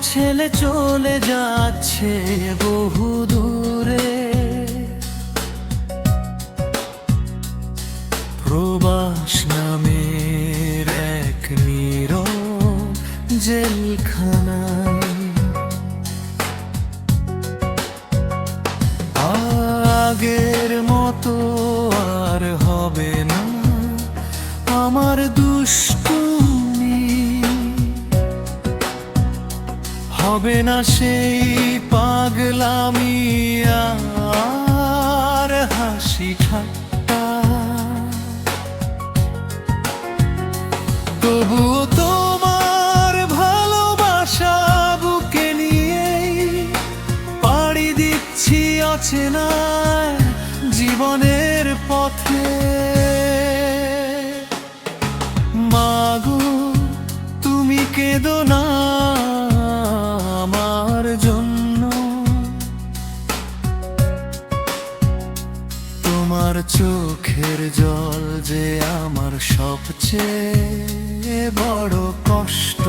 ছেলে চলে যাচ্ছে বহু দূরে, প্রবাস নামের এক নীরব জেলখানায়। আগের মতো আর হবে না আমার দুষ্টুমি, হবে না সেই পাগলামি আর হাসি ঠাট্টা। তবুও তোমার ভালোবাসা বুকে নিয়েই পাড়ি দিচ্ছি অচেনা জীবনের পথে। মাগো তুমি কেঁদো না আমার জন্য, তোমার চোখের জল যে আমার সবচেয়ে বড় কষ্ট।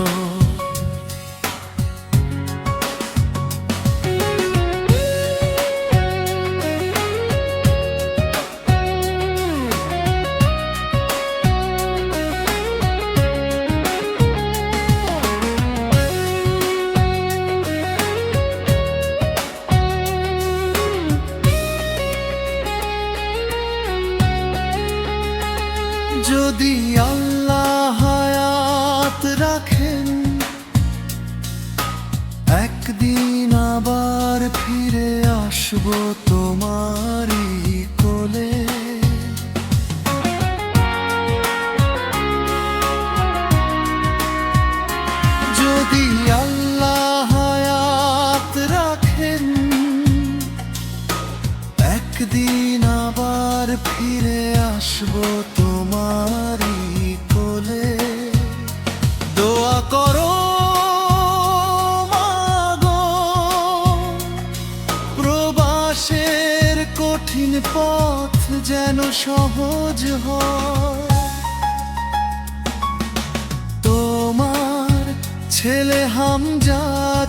যদি আল্লাহ হায়াত রাখেন, একদিন আবার ফিরে আসবো তোমারই কোলে। যদি আল্লাহ হায়াত রাখেন, একদিন আবার ফিরে আসবো তোমারই কোলে। দোয়া করো মাগো, প্রবাসের কঠিন পথ যেন সহজ হয়। তোমার ছেলে হামজা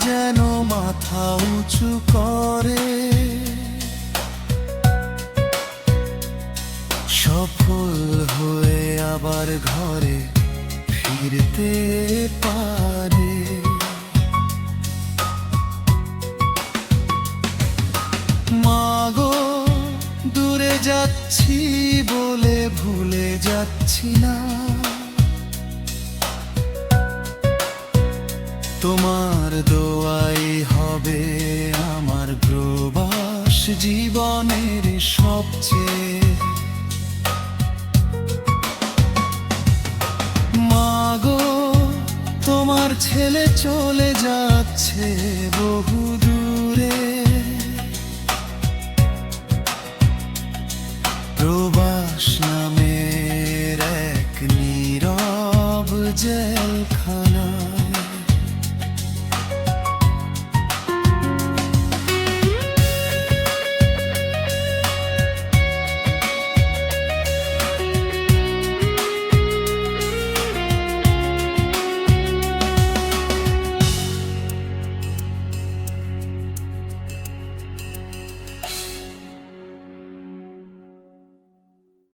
যেন মাথা উঁচু করে, সফল হয়ে আবার ঘরে ফিরতে পারে। মাগো দূরে যাচ্ছি বলে ভুলে যাচ্ছি না, তোমার দোয়াই হবে আমার প্রবাস জীবনের সবচেয়ে। তোমার ছেলে চলে যাচ্ছে বহু দূরে,